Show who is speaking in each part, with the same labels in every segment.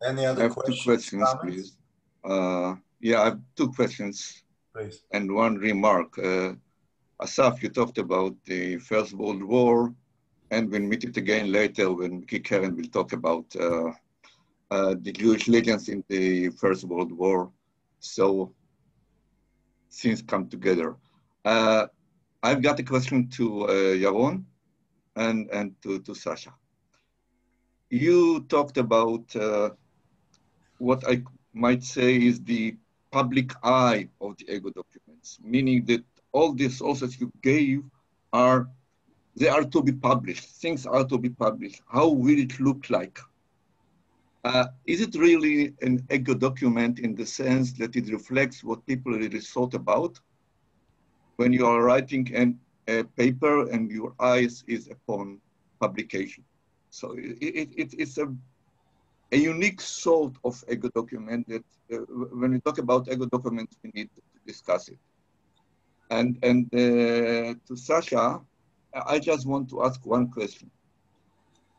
Speaker 1: Any
Speaker 2: I
Speaker 1: other
Speaker 2: have two
Speaker 1: questions,
Speaker 2: questions,
Speaker 1: comments?
Speaker 2: please. Yeah, I have two questions
Speaker 1: Please.
Speaker 2: and one remark. Asaf, you talked about the First World War, and we'll meet it again later when Karen will talk about the Jewish legends in the First World War. So things come together. Uh, I've got a question to Yaron and to Sasha. You talked about what I might say is the public eye of the ego documents, meaning that all the sources you gave are, they are to be published, things are to be published. How will it look like? Is it really an ego document in the sense that it reflects what people really thought about when you are writing a paper and your eyes is upon publication? So it's a unique sort of ego document that when we talk about ego documents, we need to discuss it. And to Sasha, I just want to ask one question.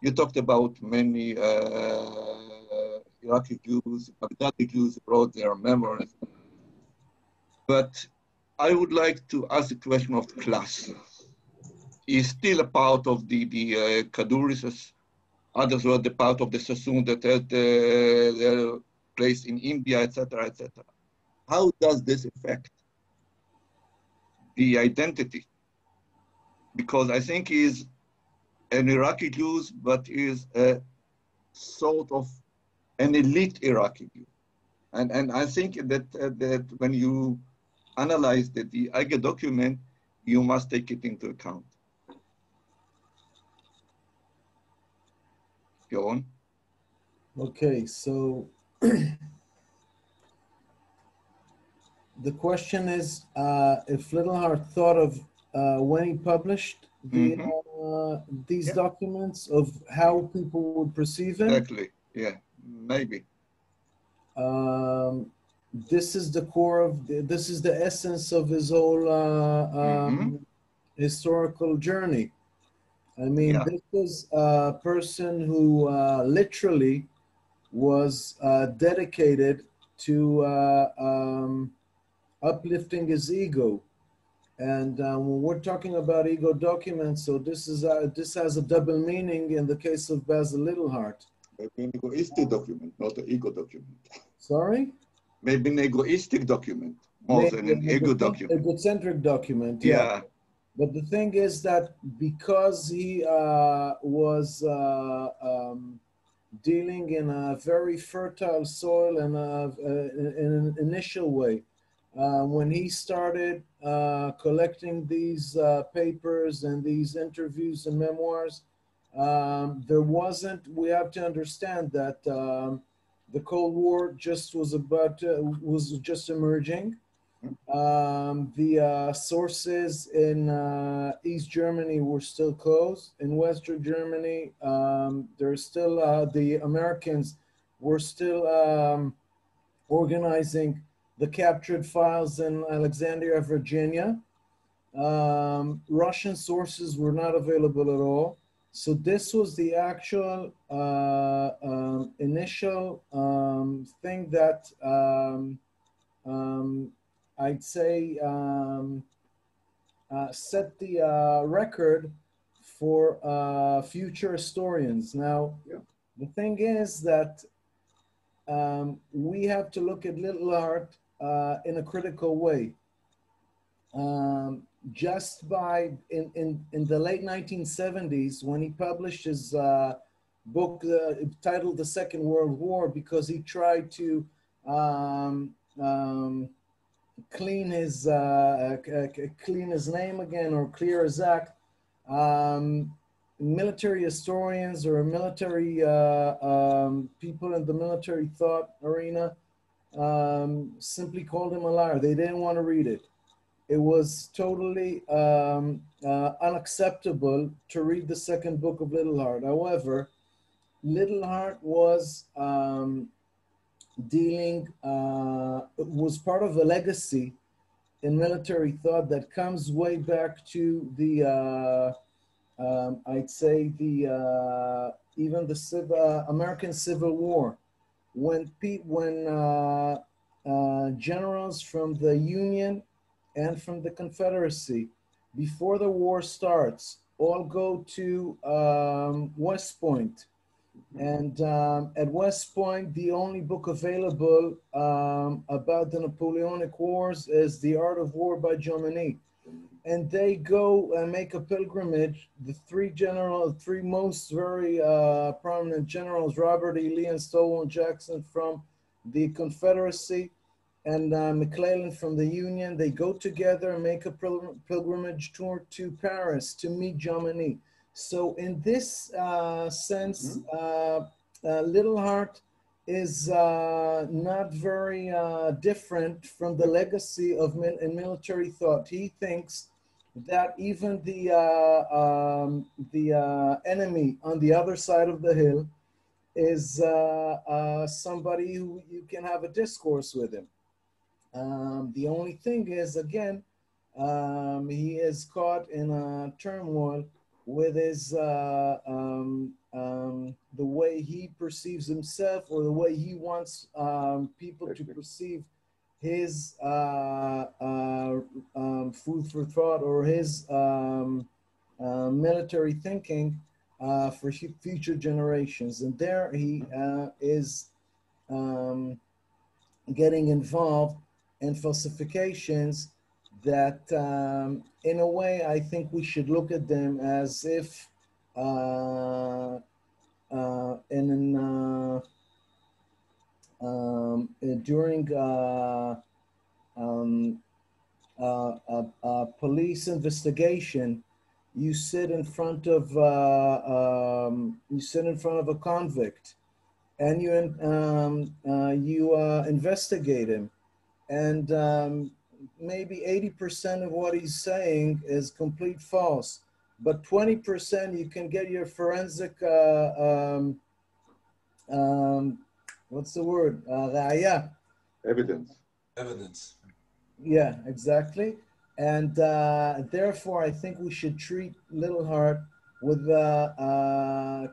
Speaker 2: You talked about many Iraqi Jews, Baghdadi Jews wrote their memoirs, but I would like to ask the question of class. Is still a part of the Kaduris, others were the part of the Sassoon that had their place in India, etc., etc. How does this affect the identity? Because I think he's an Iraqi Jew, but is a sort of an elite Iraqi Jew. And I think that when you analyze the Eiger document, you must take it into account. Go on.
Speaker 3: Okay, so the question is if Little Heart thought of when he published these
Speaker 2: Yeah,
Speaker 3: documents of how people would perceive him.
Speaker 2: exactly. Yeah, maybe.
Speaker 3: Um, this is the core of this is the essence of his whole historical journey. I mean,
Speaker 2: Yeah,
Speaker 3: this was a person who literally was dedicated to uplifting his ego. And when we're talking about ego documents, so this has a double meaning in the case of Basil Littleheart.
Speaker 2: maybe an egoistic document, not an ego document.
Speaker 3: Sorry?
Speaker 2: Maybe an egoistic document more than
Speaker 3: Maybe
Speaker 2: an
Speaker 3: an
Speaker 2: ego document.
Speaker 3: egocentric document, yeah.
Speaker 2: Yeah,
Speaker 3: But the thing is that because he was dealing in a very fertile soil and in an initial way, when he started collecting these papers and these interviews and memoirs, there wasn't, we have to understand that the Cold War just was just emerging. The sources in East Germany were still closed. In Western Germany, there's still the Americans were still organizing the captured files in Alexandria, Virginia. Russian sources were not available at all. So this was the actual initial thing that I'd say set the record for future historians. Now,
Speaker 2: yeah.
Speaker 3: the thing is that we have to look at Little Art in a critical way. Just by in the late 1970s, when he published his book titled The Second World War, because he tried to clean his name again or clear his act. Military historians or military people in the military thought arena simply called him a liar. They didn't want to read it. It was totally unacceptable to read the second book of Little Heart. However, Little Heart was was part of a legacy in military thought that comes way back to the I'd say the even the American Civil War. when generals from the Union and from the Confederacy, before the war starts, all go to West Point. And at West Point, the only book available about the Napoleonic Wars is The Art of War by Jomini. And they go and make a pilgrimage. The three most very prominent generals, Robert E. Lee and Stonewall Jackson from the Confederacy, and McClellan from the Union, they go together and make a pilgrimage tour to Paris to meet Jomini. So in this sense, Little Heart is not very different from the legacy of in military thought. He thinks that even the enemy on the other side of the hill is somebody who you can have a discourse with him. The only thing is, again, he is caught in a turmoil with his the way he perceives himself, or the way he wants people to perceive his food for thought, or his military thinking for future generations. And there he is getting involved in falsifications that in a way I think we should look at them as if during a police investigation, you sit in front of a convict, and you investigate him, and maybe 80% of what he's saying is complete false, but 20% you can get your forensic what's the word? Raya.
Speaker 2: Evidence.
Speaker 1: Evidence.
Speaker 3: Yeah, exactly. And therefore, I think we should treat Little Heart with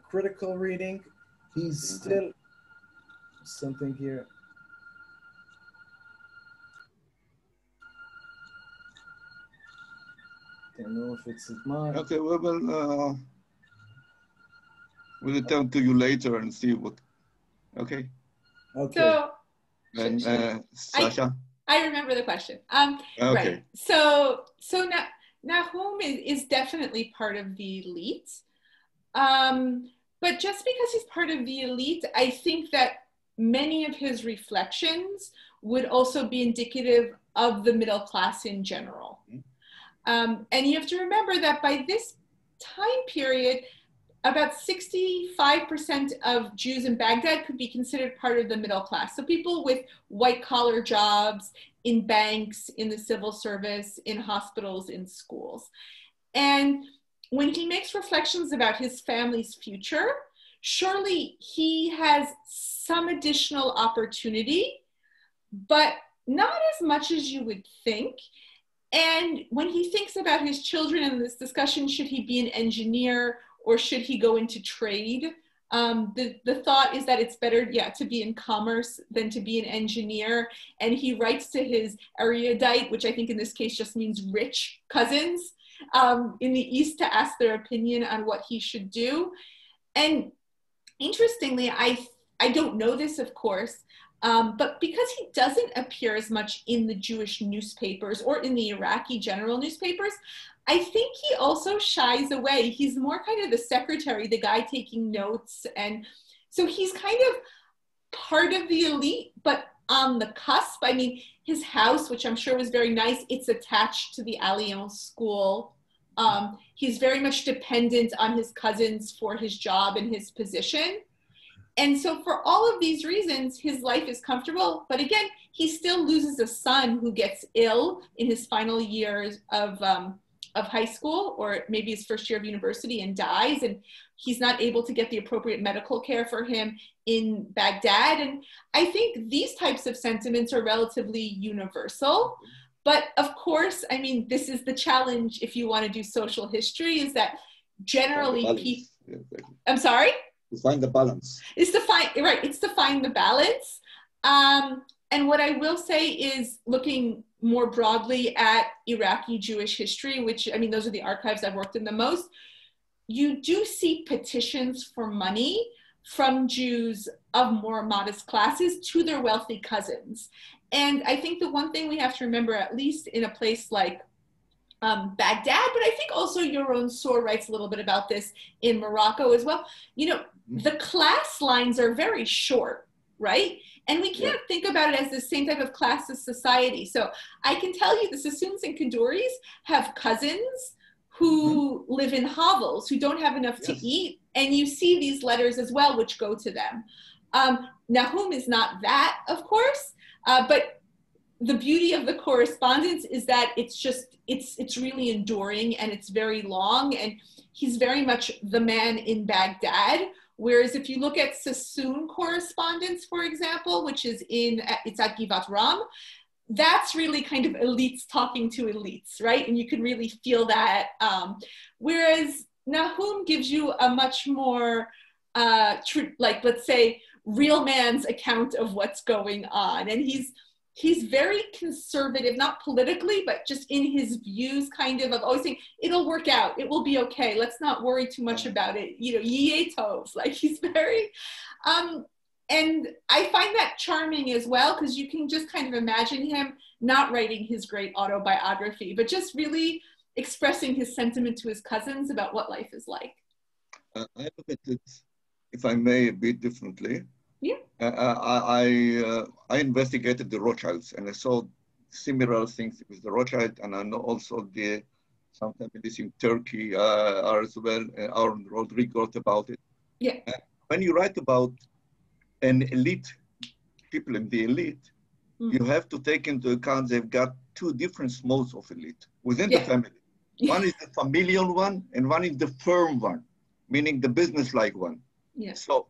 Speaker 3: critical reading. He's still something here. Don't know if it's mine.
Speaker 2: Okay, we'll return to you later and see what. Okay.
Speaker 3: Okay.
Speaker 4: So,
Speaker 2: And Sasha.
Speaker 4: I remember the question.
Speaker 2: Okay.
Speaker 4: Right. So now Nahum is definitely part of the elite. But just because he's part of the elite, I think that many of his reflections would also be indicative of the middle class in general. And you have to remember that by this time period, about 65% of Jews in Baghdad could be considered part of the middle class. So people with white collar jobs in banks, in the civil service, in hospitals, in schools. And when he makes reflections about his family's future, surely he has some additional opportunity, but not as much as you would think. And when he thinks about his children in this discussion, should he be an engineer or should he go into trade? The thought is that it's better, to be in commerce than to be an engineer. And he writes to his erudite, which I think in this case just means rich cousins in the East, to ask their opinion on what he should do. And interestingly, I don't know this, of course, but because he doesn't appear as much in the Jewish newspapers or in the Iraqi general newspapers, I think he also shies away. He's more kind of the secretary, the guy taking notes. And so he's kind of part of the elite, but on the cusp. I mean, his house, which I'm sure was very nice, it's attached to the Alliance school. He's very much dependent on his cousins for his job and his position. And so for all of these reasons, his life is comfortable. But again, he still loses a son who gets ill in his final years of high school, or maybe his first year of university, and dies. And he's not able to get the appropriate medical care for him in Baghdad. And I think these types of sentiments are relatively universal. But of course, I mean, this is the challenge if you want to do social history, is that generally people... I'm sorry?
Speaker 2: To find the balance.
Speaker 4: It's to find, right, it's to find the balance. And what I will say is, looking more broadly at Iraqi Jewish history, which, I mean, those are the archives I've worked in the most, you do see petitions for money from Jews of more modest classes to their wealthy cousins. And I think the one thing we have to remember, at least in a place like Baghdad, but I think also your own Sor writes a little bit about this in Morocco as well. You know, the class lines are very short, right? And we can't think about it as the same type of class of society. So I can tell you the Sassoons and Kaduris have cousins who live in hovels, who don't have enough to eat. And you see these letters as well, which go to them. Nahum is not that, of course, but the beauty of the correspondence is that it's really enduring and it's very long, and he's very much the man in Baghdad. Whereas if you look at Sassoon correspondence, for example, which is it's at Givat Ram, that's really kind of elites talking to elites, right? And you can really feel that. Whereas Nahum gives you a much more, like, let's say, real man's account of what's going on. And he's very conservative, not politically, but just in his views, kind of always saying, it'll work out, it will be okay, let's not worry too much about it, you know, yeh tov. Like, he's very, and I find that charming as well, because you can just kind of imagine him not writing his great autobiography, but just really expressing his sentiment to his cousins about what life is like.
Speaker 2: I look at it, if I may, a bit differently.
Speaker 4: Yeah.
Speaker 2: I investigated the Rothschilds, and I saw similar things with the Rothschild, and I know also some families in Turkey are as well. Aaron Rodrigo wrote about it.
Speaker 4: Yeah.
Speaker 2: When you write about an elite, people in the elite, you have to take into account they've got two different modes of elite within the family. One is the familial one, and one is the firm one, meaning the business-like one.
Speaker 4: Yeah.
Speaker 2: So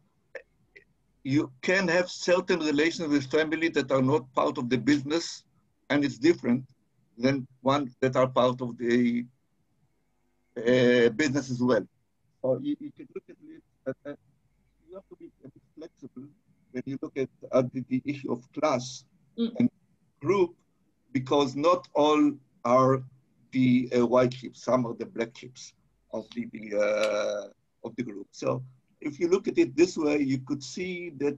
Speaker 2: you can have certain relations with family that are not part of the business, and it's different than one that are part of the business as well. So you can look at it, you have to be a bit flexible when you look at the issue of class and group, because not all are the white sheep, some are the black sheeps of the group. So if you look at it this way, you could see that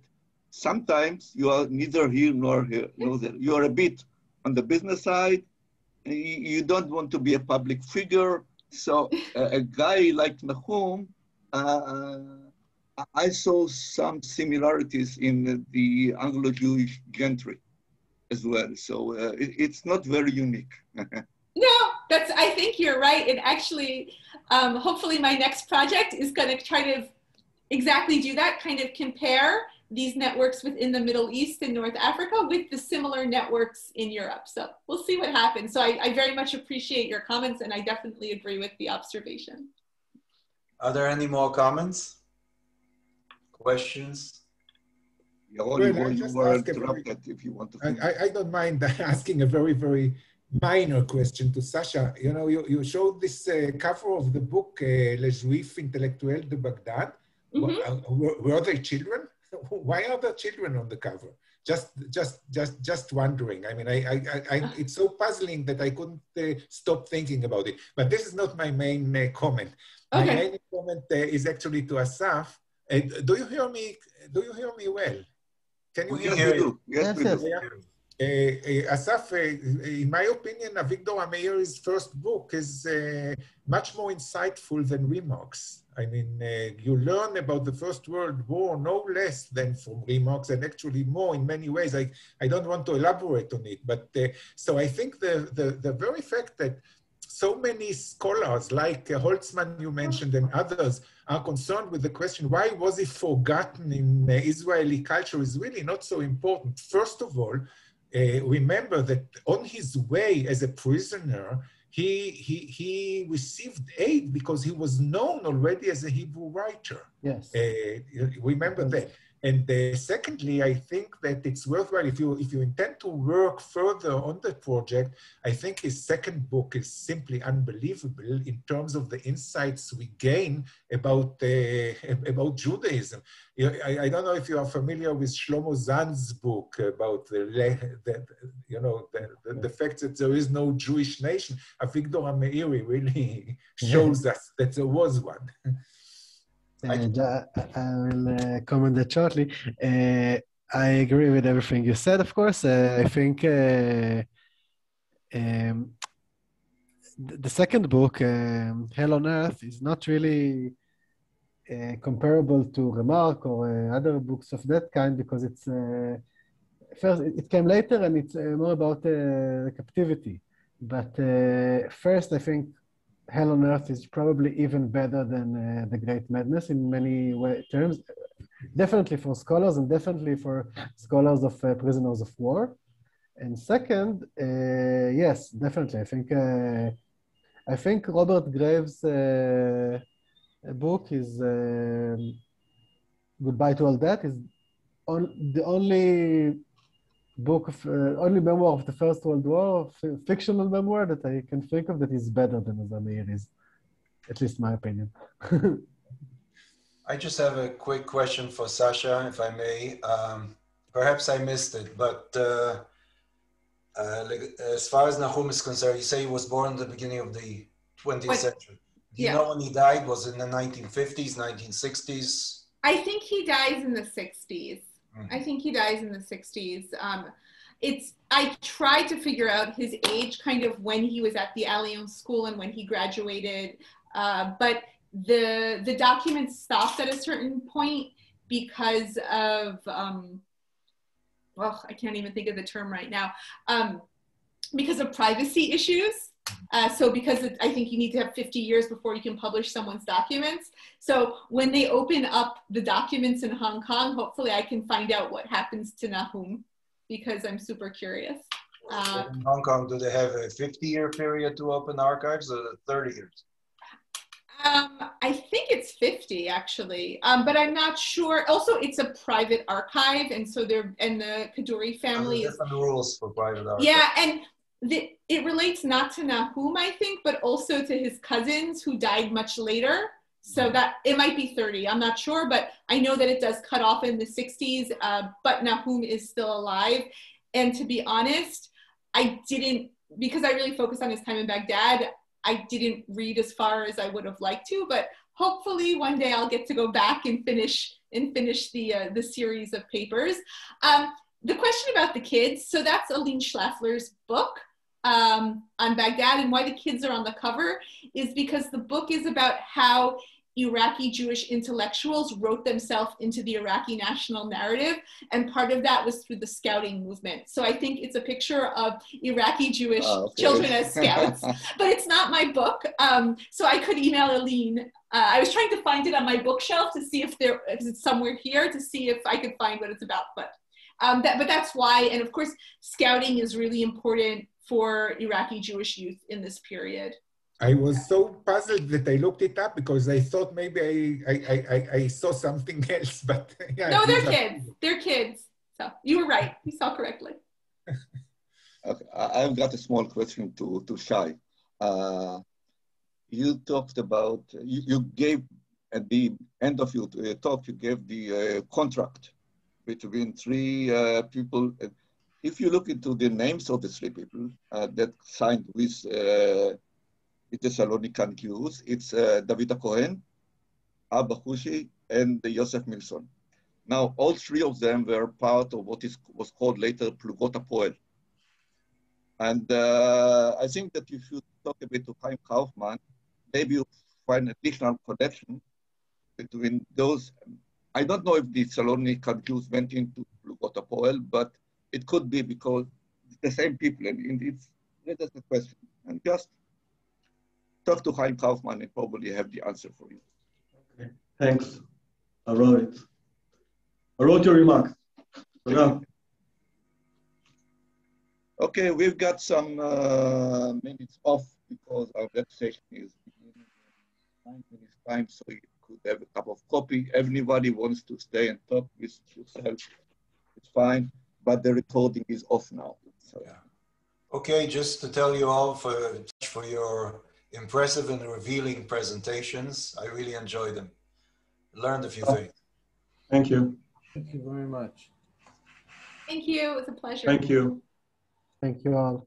Speaker 2: sometimes you are neither here nor here, nor there. You are a bit on the business side. You don't want to be a public figure. So a guy like Nahum, I saw some similarities in the Anglo-Jewish gentry as well. So it's not very unique.
Speaker 4: No, I think you're right. And actually, hopefully my next project is going to try to exactly do that, kind of compare these networks within the Middle East and North Africa with the similar networks in Europe. So we'll see what happens. So I very much appreciate your comments, and I definitely agree with the observation.
Speaker 1: Are there any more comments? Questions?
Speaker 2: You were interrupted if you want to.
Speaker 5: I don't mind asking a very, very minor question to Sasha. You know, you showed this cover of the book, Les Juifs Intellectuels de Baghdad. Were they children? Why are there children on the cover? Just wondering. I mean, it's so puzzling that I couldn't stop thinking about it. But this is not my main comment. Okay. My main comment is actually to Asaf. Do you hear me? Do you hear me well? Can you hear me?
Speaker 2: Yes, we do.
Speaker 5: Asaf, in my opinion, Avigdor Ameir's first book is much more insightful than Remarks. I mean, you learn about the First World War no less than from Remarks, and actually more in many ways. I don't want to elaborate on it, but so I think the very fact that so many scholars like Holtzman you mentioned and others are concerned with the question, why was he forgotten in Israeli culture, is really not so important. First of all, remember that on his way as a prisoner, he received aid because he was known already as a Hebrew writer.
Speaker 3: Yes.
Speaker 5: Remember that. And secondly, I think that it's worthwhile if you intend to work further on the project. I think his second book is simply unbelievable in terms of the insights we gain about Judaism. I don't know if you are familiar with Shlomo Zan's book about the fact that there is no Jewish nation. Avigdor Meiri really shows us that there was one.
Speaker 6: I will comment that shortly. I agree with everything you said, of course. I think the second book, Hell on Earth, is not really comparable to Remark or other books of that kind because it's first it came later and it's more about captivity. But first, I think Hell on Earth is probably even better than The Great Madness in many terms, definitely for scholars and definitely for scholars of prisoners of war. And second, yes, definitely. I think Robert Graves' book is Goodbye to All That is the only book of only memoir of the First World War, fictional memoir that I can think of that is better than Meiri's, at least my opinion.
Speaker 1: I just have a quick question for Sasha, if I may. Perhaps I missed it, but as far as Nahum is concerned, you say he was born in the beginning of the 20th century. Do you know when he died? Was it in the 1950s, 1960s?
Speaker 4: I think he dies in the 60s. I think he dies in the 60s. I tried to figure out his age kind of when he was at the Alliance School and when he graduated, but the documents stopped at a certain point because of, well, I can't even think of the term right now, because of privacy issues. So because I think you need to have 50 years before you can publish someone's documents. So when they open up the documents in Hong Kong, hopefully I can find out what happens to Nahum because I'm super curious.
Speaker 1: In Hong Kong, do they have a 50-year period to open archives or 30 years?
Speaker 4: I think it's 50 actually, but I'm not sure. Also, it's a private archive, and so the Kadoorie family
Speaker 1: different rules for private archives.
Speaker 4: Yeah, and it relates not to Nahum, I think, but also to his cousins who died much later. So that it might be 30, I'm not sure, but I know that it does cut off in the 60s, but Nahum is still alive. And to be honest, because I really focused on his time in Baghdad, I didn't read as far as I would have liked to, but hopefully one day I'll get to go back and finish the series of papers. The question about the kids, so that's Aline Schlafler's book on Baghdad, and why the kids are on the cover is because the book is about how Iraqi Jewish intellectuals wrote themselves into the Iraqi national narrative, and part of that was through the scouting movement. So I think it's a picture of Iraqi Jewish children as scouts, but it's not my book. So I could email Aline. I was trying to find it on my bookshelf to see if it's somewhere here to see if I could find what it's about, but that's why. And of course, scouting is really important for Iraqi Jewish youth in this period.
Speaker 5: I was so puzzled that I looked it up because I thought maybe I saw something else, but yeah.
Speaker 4: No, they're kids. They're kids. So you were right. You saw correctly.
Speaker 2: Okay. I've got a small question to Shai. You talked about, you gave, at the end of your talk, you gave the contract between three people. If you look into the names of the three people that signed with the Thessalonican Jews, it's David Cohen, Abba Hushi, and Yosef Milson. Now, all three of them were part of what was called later Plugot HaPoel. And I think that if you talk a bit to Chaim Kaufman, maybe you find additional connection between those. I don't know if the Thessalonican Jews went into Plugot HaPoel, but it could be because the same people, and indeed, that's the question. And just talk to Chaim Kaufman and probably have the answer for you.
Speaker 7: Okay, thanks. I wrote it. I wrote your remarks.
Speaker 2: Okay, we've got some minutes off because our web session is beginning in 9 minutes time, so could have a cup of coffee. Everybody wants to stay and talk with yourself. It's fine, but the recording is off now. So.
Speaker 1: Yeah. Okay, just to tell you all for your impressive and revealing presentations. I really enjoyed them. Learned a few things.
Speaker 7: Thank you.
Speaker 3: Thank you very much.
Speaker 4: Thank you. It was a pleasure.
Speaker 7: Thank you.
Speaker 6: Thank you all.